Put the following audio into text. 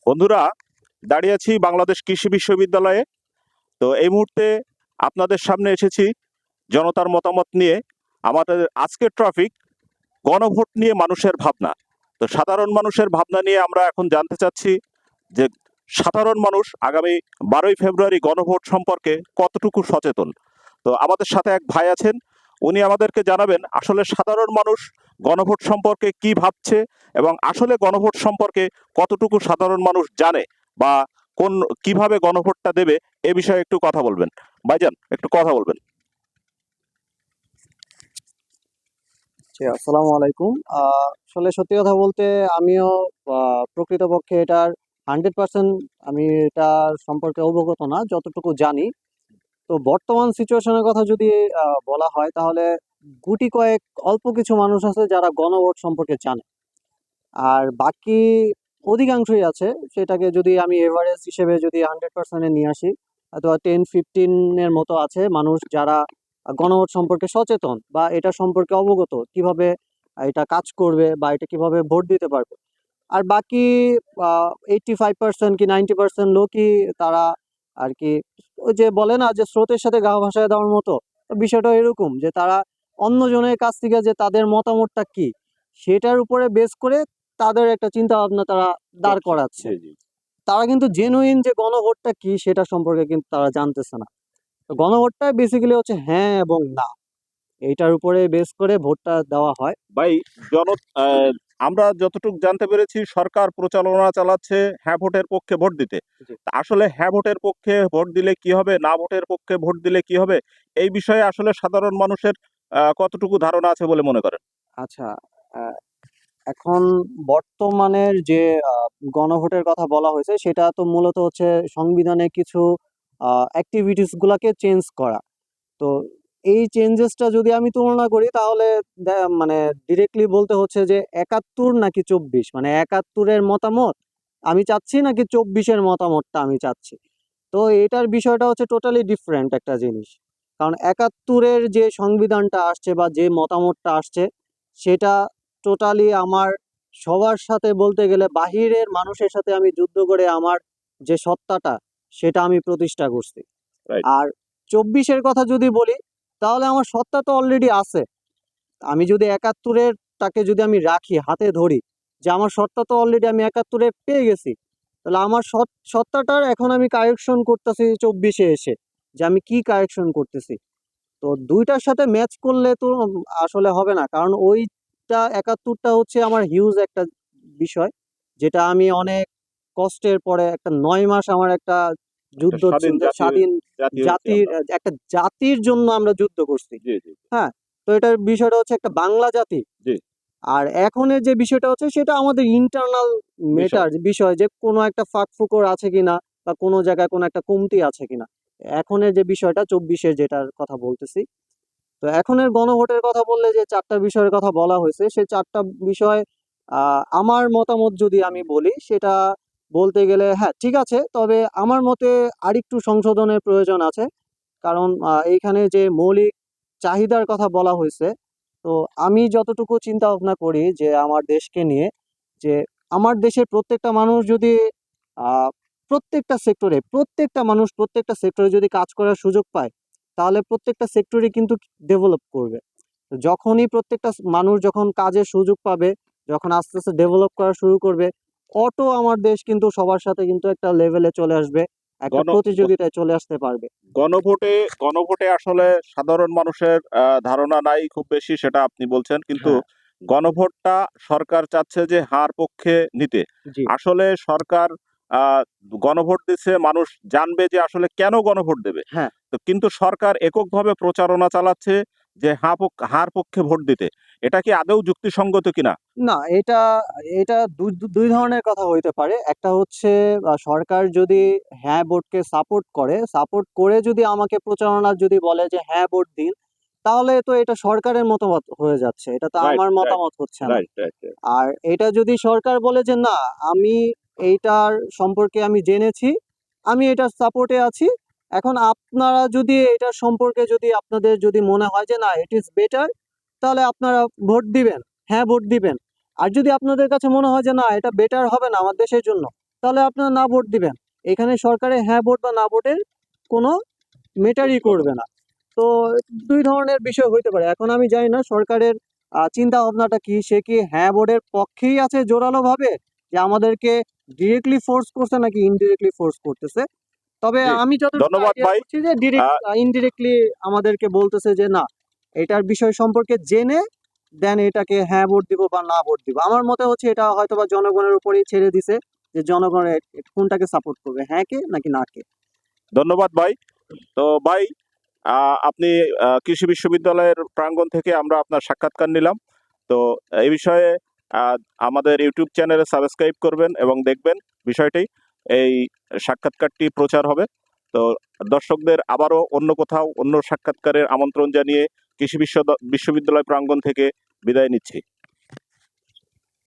বন্ধুরা, দাঁড়িয়ে আছি বাংলাদেশ কৃষি বিশ্ববিদ্যালয়ে। তো এই মুহূর্তে আপনাদের সামনে এসেছি জনতার মতামত নিয়ে। আমাদের আজকের টপিক গণভোট নিয়ে মানুষের ভাবনা। তো সাধারণ মানুষের ভাবনা নিয়ে আমরা এখন জানতে চাচ্ছি যে সাধারণ মানুষ আগামী 12ই ফেব্রুয়ারি গণভোট সম্পর্কে কতটুকু সচেতন। তো আমাদের সাথে এক ভাই আছেন, উনি আমাদেরকে জানাবেন আসলে সাধারণ মানুষ গণভোট সম্পর্কে কি ভাবছে এবং আসলে গণভোট সম্পর্কে কতটুকু সাধারণ মানুষ জানে বা কোন কিভাবে গণভোটটা দেবে এ বিষয়ে একটু কথা বলবেন। ভাইজান, একটু কথা বলবেন। জি, আসসালামু আলাইকুম। আসলে সত্যি কথা বলতে আমিও প্রকৃতপক্ষে এটার 100% আমি এটা সম্পর্কে অবগত না, যতটুকু জানি। তো বর্তমান সিচুয়েশনের কথা যদি বলা হয়, তাহলে গুটি কয়েক অল্প কিছু মানুষ আছে যারা গণভোট সম্পর্কে জানে। আর বাকি অধিকাংশই আছে, সেটাকে যদি আমি এভারেজ হিসেবে যদি 100% নিয়ে আসি, অথবা 10-15-এর মতো আছে মানুষ যারা গণভোট সম্পর্কে সচেতন বা এটা সম্পর্কে অবগত, কিভাবে এটা কাজ করবে বা এটা কিভাবে ভোট দিতে পারবে। আর বাকি 85% কি 90% লোকই তারা আর কি, ওই যে বলে না যে স্রোতের সাথে গা ভাসায় দেওয়ার মতো, তো বিষয়টা এরকম যে তারা অন্যজনের কাছ থেকে যে তাদের মতামতটা কি সেটার উপরে বেস করে তাদের একটা চিন্তা ভাবনা তারা দাঁড় করাচ্ছে। তারা কিন্তু জেনুইন যে গণভোটটা কি সেটা সম্পর্কে কিন্তু তারা জানতেছে না। তো গণভোটটা বেসিক্যালি হচ্ছে হ্যাঁ এবং না, এইটার উপরে বেস করে ভোটটা দেওয়া হয়। ভাই, জন আমরা যতটুকু জানতে পেরেছি সরকার প্রচারণা চালাচ্ছে হ্যাঁ ভোটের পক্ষে ভোট দিতে। জি। তা আসলে হ্যাঁ ভোটের পক্ষে ভোট দিলে কি হবে, না ভোটের পক্ষে ভোট দিলে কি হবে, এই বিষয়ে আসলে সাধারণ মানুষের কতটুকু ধারণা আছে বলে মনে করেন? আচ্ছা, আহ, এখন বর্তমানের যে আহ, গণভোটের কথা বলা হয়েছে সেটা তো মূলত হচ্ছে সংবিধানে কিছু অ্যাক্টিভিটিস গুলাকে চেঞ্জ করা। তো এই চেঞ্জেসটা যদি আমি তুলনা করি তাহলে মানে ডিরেক্টলি বলতে হচ্ছে যে 71 নাকি 24, মানে 71-এর মতামত আমি চাচ্ছি নাকি 24-এর মতামতটা আমি চাচ্ছি। তো এটার বিষয়টা হচ্ছে টোটালি ডিফারেন্ট একটা জিনিস। কারণ 71-এর যে সংবিধানটা আসছে বা যে মতামতটা আসছে সেটা টোটালি আমার সবার সাথে, বলতে গেলে বাহিরের মানুষের সাথে আমি যুদ্ধ করে আমার যে সত্তাটা সেটা আমি প্রতিষ্ঠা করছি। রাইট। আর 24-এর কথা যদি বলি তাহলে আমার সত্তা তো অলরেডি আছে। আমি যদি 71-এর টাকে যদি আমি রাখি হাতে ধরি যে আমার সত্তা তো অলরেডি আমি 71-এ পেয়ে গেছি, তাহলে আমার সত্তাটার এখন আমি কারেকশন করতেছি 24-এ এসে, যে আমি কি কারেকশন করতেছি। তো দুইটার সাথে ম্যাচ করলে তো আসলে হবে না, কারণ ওইটা 71টা হচ্ছে আমার হিউজ একটা বিষয়, যেটা আমি অনেক কষ্টের পরে একটা 9 মাস আমার একটা একটা যুদ্ধ স্বাধীন ছিল, জাতীয় স্বাধীন জাতি হয়েছি জাতির আমরা। একটা জাতির জন্য আমরা যুদ্ধ করছি। জি, জি, হ্যাঁ, তো এটার বিষয়টা হচ্ছে একটা বাংলা জাতি। জি। আর এখনের যে বিষয়টা হচ্ছে সেটা আমাদের ইন্টারনাল বিষয়। মেটার বিষয়, যে কোনো একটা ফাঁক ফোকর আছে কিনা বা কোনো জায়গায় কোনো একটা কমতি আছে কিনা। এখনের যে বিষয়টা 24-এর যেটার কথা বলতেছি, তো এখনের গণভোটের কথা বললে যে 4টা বিষয়ের কথা বলা হয়েছে, সেই 4টা বিষয় আমার মতামত যদি আমি বলি সেটা বলতে গেলে হ্যাঁ ঠিক আছে, তবে আমার মতে আরেকটু সংশোধনের প্রয়োজন আছে। কারণ এইখানে যে মৌলিক চাহিদার কথা বলা হয়েছে, তো আমি যতটুকু চিন্তা ভাবনা করি যে আমার দেশকে নিয়ে, যে আমার দেশের প্রত্যেকটা মানুষ যদি আহ, প্রত্যেকটা সেক্টরে, প্রত্যেকটা মানুষ প্রত্যেকটা সেক্টরে যদি কাজ করার সুযোগ পায়, তাহলে প্রত্যেকটা সেক্টরে কিন্তু ডেভেলপ করবে। তো যখনই প্রত্যেকটা মানুষ যখন কাজের সুযোগ পাবে, যখন আস্তে আস্তে ডেভেলপ করা শুরু করবে, অটো আমার দেশ কিন্তু সবার সাথে কিন্তু একটা লেভেলে চলে আসবে, একটা গণ গ- প্রতিযোগিতায় চলে আসতে পারবে। গণভোটে গণভোটে আসলে সাধারণ মানুষের ধারণা নাই খুব বেশি, সেটা আপনি বলছেন, কিন্তু হ্যাঁ। গণভোটটা সরকার চাচ্ছে যে হার পক্ষে নিতে। জি। আসলে সরকার আহ, গণভোট দিচ্ছে, মানুষ জানবে যে আসলে কেন গণভোট দেবে। হ্যাঁ। তো কিন্তু সরকার এককভাবে প্রচারণা চালাচ্ছে যে হার পক্ষে ভোট দিতে। এটা কি আদৌ যুক্তিসঙ্গত কিনা? না, এটা এটা দুই ধরনের কথা হইতে পারে। একটা হচ্ছে সরকার যদি হ্যাঁ ভোটকে সাপোর্ট করে, সাপোর্ট করে যদি আমাকে প্রচারণা যদি বলে যে হ্যাঁ ভোট দিন, তাহলে তো এটা সরকারের মতামত হয়ে যাচ্ছে, এটা তো রাইট, আমার রাইট, মতামত হচ্ছে না। Right, right. আর এটা যদি সরকার বলে যে না, আমি এইটার সম্পর্কে আমি জেনেছি, আমি এটার সাপোর্টে আছি, এখন আপনারা যদি এটার সম্পর্কে যদি আপনাদের যদি মনে হয় যে না ইট ইজ বেটার, তাহলে আপনারা ভোট দিবেন, হ্যাঁ ভোট দিবেন। আর যদি আপনাদের কাছে মনে হয় যে না এটা বেটার হবে না আমার দেশের জন্য, তাহলে আপনারা না ভোট দিবেন। এখানে সরকারের হ্যাঁ ভোট বা না ভোটের কোনো মেটারই করবে না। তো দুই ধরনের বিষয় হইতে পারে। এখন আমি জানি না সরকারের চিন্তা ভাবনাটা কি, সে কি হ্যাঁ ভোটের পক্ষেই আছে জোরালো ভাবে, যে আমাদেরকে ডিরেক্টলি ফোর্স করছে নাকি ইনডিরেক্টলি ফোর্স করতেছে। তবে জি, আমি যতটুকু ধন্যবাদ আইডিয়া ভাই। করছি যে ডিরেক্ট ইনডিরেক্টলি আমাদেরকে বলতেছে যে না, এটার বিষয় সম্পর্কে জেনে দেন এটাকে হ্যাঁ ভোট দিব বা না ভোট দিব। আমার মতে হচ্ছে এটা হয়তোবা জনগণের উপরেই ছেড়ে দিছে, যে জনগণ কোনটাকে সাপোর্ট করবে, হ্যাঁ কে নাকি না কে। ধন্যবাদ ভাই। তো ভাই, আপনি কৃষি বিশ্ববিদ্যালয়ের প্রাঙ্গণ থেকে আমরা আপনার সাক্ষাৎকার নিলাম। তো এই বিষয়ে আহ, আমাদের ইউটিউব চ্যানেলে সাবস্ক্রাইব করবেন এবং দেখবেন বিষয়টি। এই সাক্ষাৎকারটি প্রচার হবে। তো দর্শকদের আবারও অন্য কোথাও অন্য সাক্ষাৎকারের আমন্ত্রণ জানিয়ে কৃষি বিশ্ববিদ্যালয় প্রাঙ্গণ থেকে বিদায় নিচ্ছি।